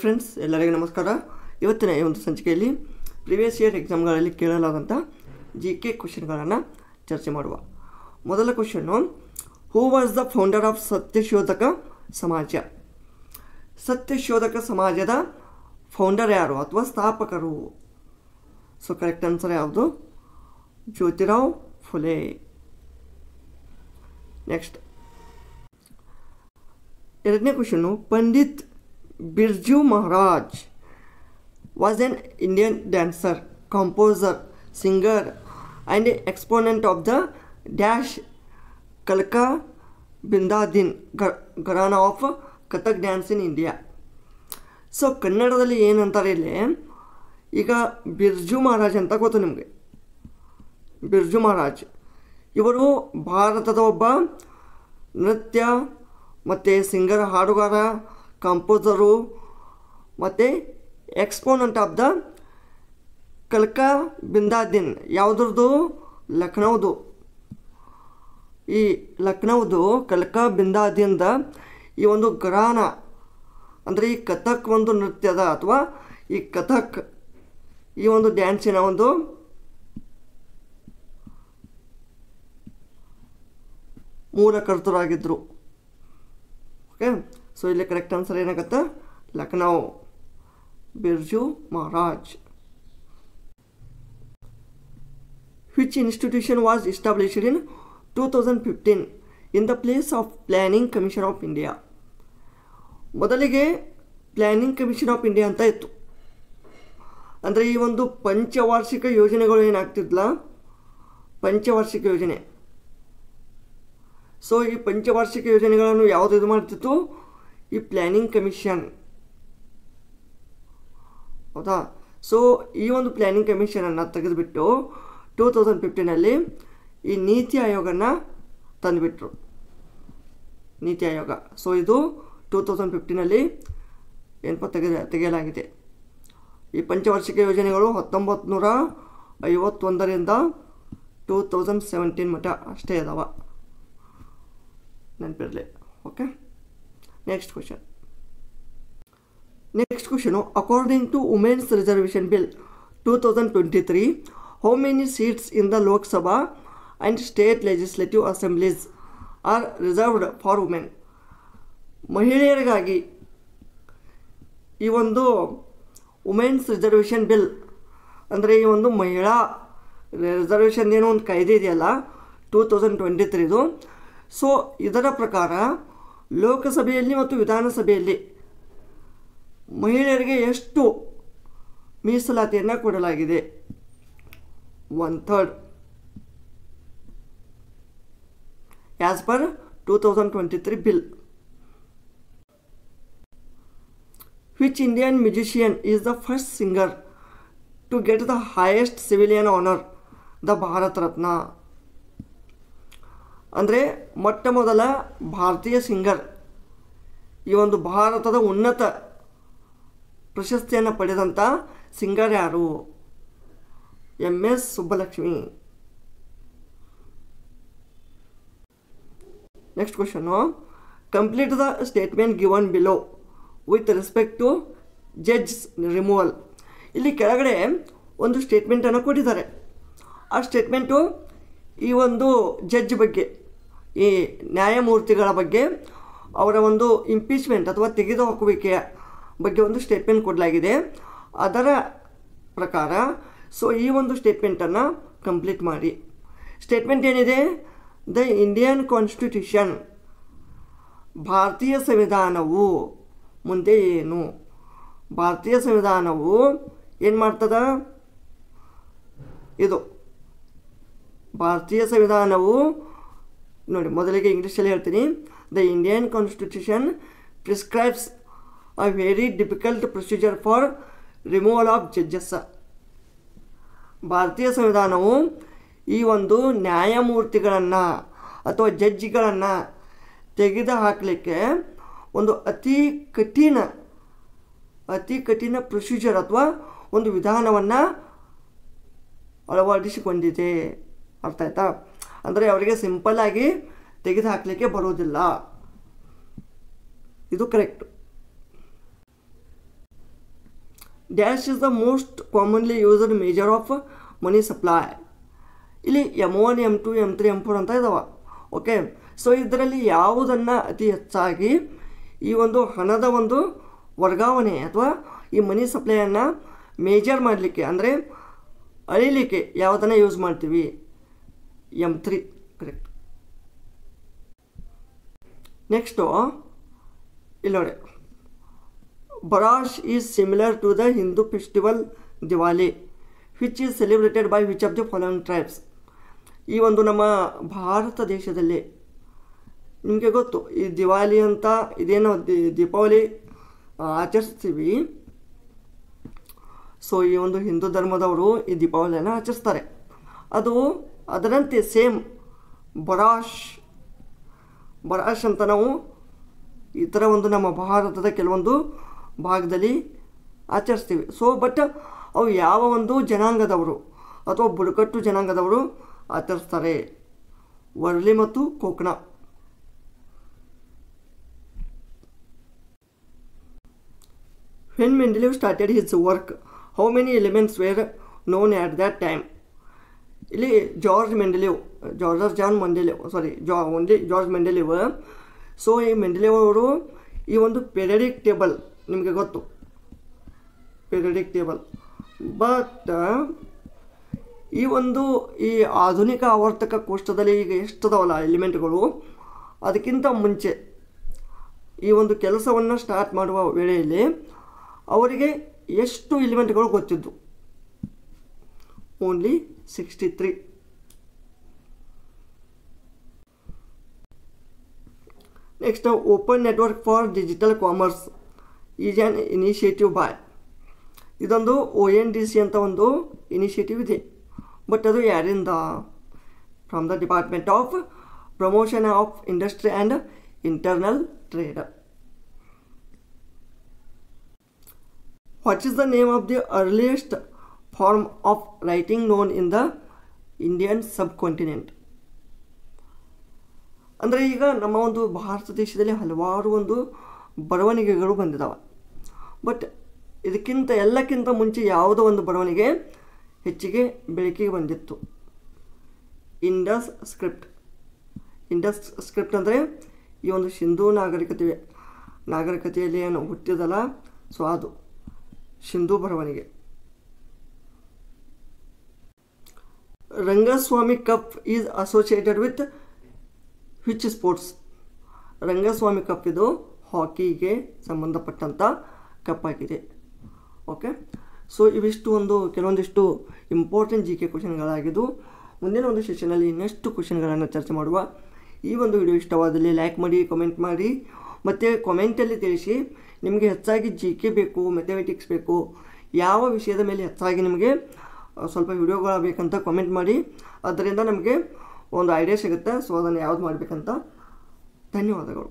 Friends, ಎಲ್ಲರಿಗೂ ನಮಸ್ಕಾರ. ಇವತ್ತಿನ ಈ ಒಂದು ಸಂಚಿಕೆಯಲ್ಲಿ ಪ್ರಿವಿಯಸ್ ಇಯರ್ ಎಕ್ಸಾಮ್ಗಳಲ್ಲಿ ಕೇಳಲಾದಂಥ GK ಕ್ವೆಶ್ಚನ್ಗಳನ್ನು ಚರ್ಚೆ ಮಾಡುವ. ಮೊದಲ question, who was the founder of Satyashodhak Samaj? ಸತ್ಯಶೋಧಕ ಸಮಾಜದ ಫೌಂಡರ್ ಯಾರು ಅಥವಾ ಸ್ಥಾಪಕರು? ಸೊ ಕರೆಕ್ಟ್ ಆನ್ಸರ್ ಯಾವುದು? ಜ್ಯೋತಿರಾವ್ ಫುಲೆ. ನೆಕ್ಸ್ಟ್ ಎರಡನೇ question, Pandit Birju Maharaj was an Indian dancer, composer, singer and exponent of the dash Kalka Bindadin Gharana of Kathak dance in India. So ಕನ್ನಡದಲ್ಲಿ ಏನಂತಾರೆ ಇಲ್ಲಿ, ಈಗ ಬಿರ್ಜು ಮಹಾರಾಜ್ ಅಂತ ಗೊತ್ತು ನಿಮಗೆ. ಬಿರ್ಜು ಮಹಾರಾಜ್ ಇವರು ಭಾರತದ ಒಬ್ಬ ನೃತ್ಯ ಮತ್ತು ಸಿಂಗರ್, ಹಾಡುಗಾರ, ಕಂಪೋಸರು ಮತ್ತು ಎಕ್ಸ್ಪೋನೆಂಟ್ ಆಫ್ ದ ಕಲ್ಕಾ ಬಿಂದಾದಿನ್. ಯಾವುದ್ರದ್ದು? ಲಕ್ನೌದು. ಈ ಲಕ್ನೌದು ಕಲ್ಕಾ ಬಿಂದಾದಿಂದ ಈ ಒಂದು ಘರಾನ ಅಂದರೆ ಈ ಕಥಕ್ ಒಂದು ನೃತ್ಯದ ಅಥವಾ ಈ ಕಥಕ್ ಈ ಒಂದು ಡ್ಯಾನ್ಸಿನ ಒಂದು ಮೂಲಕರ್ತರಾಗಿದ್ದರು. ಓಕೆ, ಸೊ ಇಲ್ಲಿ ಕರೆಕ್ಟ್ ಆನ್ಸರ್ ಏನಾಗುತ್ತೆ? Lucknow, Birju Maharaj. Which institution was established in 2015 in the place of Planning Commission of India? ಮೊದಲಿಗೆ ಪ್ಲ್ಯಾನಿಂಗ್ ಕಮಿಷನ್ ಆಫ್ ಇಂಡಿಯಾ ಅಂತ ಇತ್ತು. ಅಂದರೆ ಈ ಒಂದು ಪಂಚವಾರ್ಷಿಕ ಯೋಜನೆಗಳು ಏನಾಗ್ತಿದ್ಲ, ಪಂಚವಾರ್ಷಿಕ ಯೋಜನೆ. ಸೊ ಈ ಪಂಚವಾರ್ಷಿಕ ಯೋಜನೆಗಳನ್ನು ಯಾವುದು ಇದು ಮಾಡ್ತಿತ್ತು? ಈ ಪ್ಲ್ಯಾನಿಂಗ್ ಕಮಿಷನ್. ಹೌದಾ? ಸೊ ಈ ಒಂದು ಪ್ಲ್ಯಾನಿಂಗ್ ಕಮಿಷನನ್ನು ತೆಗೆದುಬಿಟ್ಟು 2015 ಈ ನೀತಿ ಆಯೋಗನ ತಂದುಬಿಟ್ರು. ನೀತಿ ಆಯೋಗ. ಸೊ ಇದು 2015 ಏನಪ್ಪ ತೆಗೆಯಲಾಗಿದೆ. ಈ ಪಂಚವಾರ್ಷಿಕ ಯೋಜನೆಗಳು 1951ರಿಂದ 2017 ಮಟ್ಟ ಅಷ್ಟೇ ಇದಾವ, ನೆನಪಿರಲಿ. Okay, next question. Next question, according to women's reservation bill 2023, how many seats in the Lok Sabha and state legislative assemblies are reserved for women? ಮಹಿಳೆಯರಿಗಾಗಿ ಈ ಒಂದು ವುಮೆನ್ಸ್ ರಿಸರ್ವೇಷನ್ ಬಿಲ್ ಅಂದರೆ ಈ ಒಂದು ಮಹಿಳಾ ರಿಸರ್ವೇಷನ್ ಏನೋ ಒಂದು ಕಾಯ್ದೆ ಇದೆಯಲ್ಲ 2023ದು. ಸೊ ಇದರ ಪ್ರಕಾರ ಲೋಕಸಭೆಯಲ್ಲಿ ಮತ್ತು ವಿಧಾನಸಭೆಯಲ್ಲಿ ಮಹಿಳೆಯರಿಗೆ ಎಷ್ಟು ಮೀಸಲಾತಿಯನ್ನು ಕೊಡಲಾಗಿದೆ? 1/3 as per 2023 bill. Which Indian musician is the first singer to get the highest civilian honor, the Bharat Ratna? ಅಂದರೆ ಮೊಟ್ಟ ಮೊದಲ ಭಾರತೀಯ ಸಿಂಗರ್, ಈ ಒಂದು ಭಾರತದ ಉನ್ನತ ಪ್ರಶಸ್ತಿಯನ್ನು ಪಡೆದಂಥ ಸಿಂಗರ್ ಯಾರು? MS Subbulakshmi. Next question, complete the statement given below with respect to judge removal. ಇಲ್ಲಿ ಕೆಳಗಡೆ ಒಂದು ಸ್ಟೇಟ್ಮೆಂಟನ್ನು ಕೊಟ್ಟಿದ್ದಾರೆ. ಆ ಸ್ಟೇಟ್ಮೆಂಟು ಈ ಒಂದು ಜಡ್ಜ್ ಬಗ್ಗೆ, ಈ ನ್ಯಾಯಮೂರ್ತಿಗಳ ಬಗ್ಗೆ, ಅವರ ಒಂದು ಇಂಪೀಚ್ಮೆಂಟ್ ಅಥವಾ ತೆಗೆದುಹಾಕುವಿಕೆಯ ಬಗ್ಗೆ ಒಂದು ಸ್ಟೇಟ್ಮೆಂಟ್ ಕೊಡಲಾಗಿದೆ. ಅದರ ಪ್ರಕಾರ ಸೊ ಈ ಒಂದು ಸ್ಟೇಟ್ಮೆಂಟನ್ನು ಕಂಪ್ಲೀಟ್ ಮಾಡಿ. ಸ್ಟೇಟ್ಮೆಂಟ್ ಏನಿದೆ? ದ ಇಂಡಿಯನ್ ಕಾನ್ಸ್ಟಿಟ್ಯೂಷನ್, ಭಾರತೀಯ ಸಂವಿಧಾನವು, ಮುಂದೆ ಏನು? ಭಾರತೀಯ ಸಂವಿಧಾನವು ಏನು ಮಾಡ್ತದ? ಇದು ಭಾರತೀಯ ಸಂವಿಧಾನವು ನೋಡಿ, ಮೊದಲಿಗೆ ಇಂಗ್ಲೀಷಲ್ಲಿ ಹೇಳ್ತೀನಿ. The Indian constitution prescribes a very difficult procedure for removal of judges. ಭಾರತೀಯ ಸಂವಿಧಾನವು ಈ ಒಂದು ನ್ಯಾಯಮೂರ್ತಿಗಳನ್ನು ಅಥವಾ ಜಡ್ಜಿಗಳನ್ನು ತೆಗೆದು ಹಾಕಲಿಕ್ಕೆ ಒಂದು ಅತಿ ಕಠಿಣ ಪ್ರೊಸೀಜರ್ ಅಥವಾ ಒಂದು ವಿಧಾನವನ್ನು ಅಳವಡಿಸಿಕೊಂಡಿದೆ. ಅರ್ಥ ಆಯ್ತಾ? ಅಂದರೆ ಅವರಿಗೆ ಸಿಂಪಲ್ಲಾಗಿ ತೆಗೆದು ಹಾಕಲಿಕ್ಕೆ ಬರೋದಿಲ್ಲ. ಇದು correct. Dash is the most commonly used major of money supply. ಇಲ್ಲಿ M1 M2 M3 M4 ಅಂತ ಇದಾವೆ. ಓಕೆ, ಸೊ ಇದರಲ್ಲಿ ಯಾವುದನ್ನು ಅತಿ ಹೆಚ್ಚಾಗಿ ಈ ಒಂದು ಹಣದ ಒಂದು ವರ್ಗಾವಣೆ ಅಥವಾ ಈ ಮನಿ ಸಪ್ಲೈಯನ್ನು ಮೇಜರ್ ಮಾಡಲಿಕ್ಕೆ ಅಂದರೆ ಅಳಿಲಿಕ್ಕೆ ಯಾವುದನ್ನು ಯೂಸ್ ಮಾಡ್ತೀವಿ? M3 correct. ನೆಕ್ಸ್ಟು ಇಲ್ಲಿ ನೋಡಿ, Barash is similar to the Hindu festival Diwali which is celebrated by which of the following tribes. ಈ ಒಂದು ನಮ್ಮ ಭಾರತ ದೇಶದಲ್ಲಿ ನಿಮಗೆ ಗೊತ್ತು, ಈ ದಿವಾಲಿ ಅಂತ ಇದೇನೋ ದೀಪಾವಳಿ ಆಚರಿಸ್ತೀವಿ. ಸೊ ಈ ಒಂದು ಹಿಂದೂ ಧರ್ಮದವರು ಈ ದೀಪಾವಳಿಯನ್ನು ಆಚರಿಸ್ತಾರೆ. ಅದರಂತೆ ಸೇಮ್ ಬರಾಶ್ ಅಂತ ನಾವು ಈ ಥರ ಒಂದು ನಮ್ಮ ಭಾರತದ ಕೆಲವೊಂದು ಭಾಗದಲ್ಲಿ ಆಚರಿಸ್ತೀವಿ. ಸೊ ಬಟ್ ಅವು ಯಾವ ಒಂದು ಜನಾಂಗದವರು ಅಥವಾ ಬುಡಕಟ್ಟು ಜನಾಂಗದವರು ಆಚರಿಸ್ತಾರೆ? ವರ್ಲಿ ಮತ್ತು Konkan. When Mendeleev started his work, how many elements were known at that time? ಇಲ್ಲಿ ಜಾರ್ಜ್ ಮೆಂಡೆಲಿವ್. ಸೊ ಈ ಮೆಂಡೆಲಿವ್ ಅವರು ಈ ಒಂದು ಪೆರಿಯಡಿಕ್ ಟೇಬಲ್ ನಿಮಗೆ ಗೊತ್ತು, ಪೆರಿಯಡಿಕ್ ಟೇಬಲ್. ಬಟ್ ಈ ಆಧುನಿಕ ಆವರ್ತಕ ಕೋಷ್ಟದಲ್ಲಿ ಈಗ ಎಷ್ಟದವಲ್ಲ ಎಲಿಮೆಂಟ್ಗಳು, ಅದಕ್ಕಿಂತ ಮುಂಚೆ ಈ ಒಂದು ಕೆಲಸವನ್ನು ಸ್ಟಾರ್ಟ್ ಮಾಡುವ ವೇಳೆಯಲ್ಲಿ ಅವರಿಗೆ ಎಷ್ಟು ಎಲಿಮೆಂಟ್ಗಳು ಗೊತ್ತಿದ್ದು? Only 63. Next, open network for digital commerce is an initiative by. ಇದೊಂದು ONDC ಅಂತ ಒಂದು ಇನಿಷಿಯೇಟಿವ್ ಇದೆ. ಬಟ್ ಅದು ಯಾರಿಂದ? From the department of promotion of industry and internal trade. What is the name of the earliest form of writing known in the Indian subcontinent? ಅಂದರೆ ಈಗ ನಮ್ಮ ಒಂದು ಭಾರತ ದೇಶದಲ್ಲಿ ಹಲವಾರು ಒಂದು ಬರವಣಿಗೆಗಳು ಬಂದಿದ್ದಾವೆ. ಬಟ್ ಎಲ್ಲಕ್ಕಿಂತ ಮುಂಚೆ ಯಾವುದೋ ಒಂದು ಬರವಣಿಗೆ ಹೆಚ್ಚಿಗೆ ಬೆಳಕಿಗೆ ಬಂದಿತ್ತು? ಇಂಡಸ್ ಸ್ಕ್ರಿಪ್ಟ್ ಅಂದರೆ ಈ ಒಂದು ಸಿಂಧೂ ನಾಗರಿಕತೆಯಲ್ಲಿ ಏನು ಹುಟ್ಟಿದಲ್ಲ, ಸೊ ಅದು ಸಿಂಧೂ ಬರವಣಿಗೆ. Rangaswamy cup is associated with which sports? Rangaswamy cup ಇದು ಹಾಕಿಗೆ ಸಂಬಂಧಪಟ್ಟಂಥ ಕಪ್ ಆಗಿದೆ. ಓಕೆ, ಸೊ ಇವಿಷ್ಟು ಕೆಲವೊಂದಿಷ್ಟು ಇಂಪಾರ್ಟೆಂಟ್ GK ಕ್ವಶನ್ಗಳಾಗಿದ್ದು. ಮುಂದಿನ ಒಂದು ಸೆಷನಲ್ಲಿ ಇನ್ನಷ್ಟು ಕ್ವಶನ್ಗಳನ್ನು ಚರ್ಚೆ ಮಾಡುವ. ಈ ಒಂದು ವಿಡಿಯೋ ಇಷ್ಟವಾದಲ್ಲಿ ಲೈಕ್ ಮಾಡಿ, ಕಮೆಂಟ್ ಮಾಡಿ, ಮತ್ತು ಕಾಮೆಂಟಲ್ಲಿ ತಿಳಿಸಿ ನಿಮಗೆ ಹೆಚ್ಚಾಗಿ GK ಬೇಕು, ಮ್ಯಾಥಮೆಟಿಕ್ಸ್ ಬೇಕು, ಯಾವ ವಿಷಯದ ಮೇಲೆ ಹೆಚ್ಚಾಗಿ ನಿಮಗೆ ಸ್ವಲ್ಪ ವಿಡಿಯೋಗಳು ಬೇಕಂತ ಕಾಮೆಂಟ್ ಮಾಡಿ. ಅದರಿಂದ ನಮಗೆ ಒಂದು ಐಡಿಯಾ ಸಿಗುತ್ತೆ. ಸೊ ಅದನ್ನು ಯಾವ್ದು ಮಾಡಬೇಕಂತ. ಧನ್ಯವಾದಗಳು.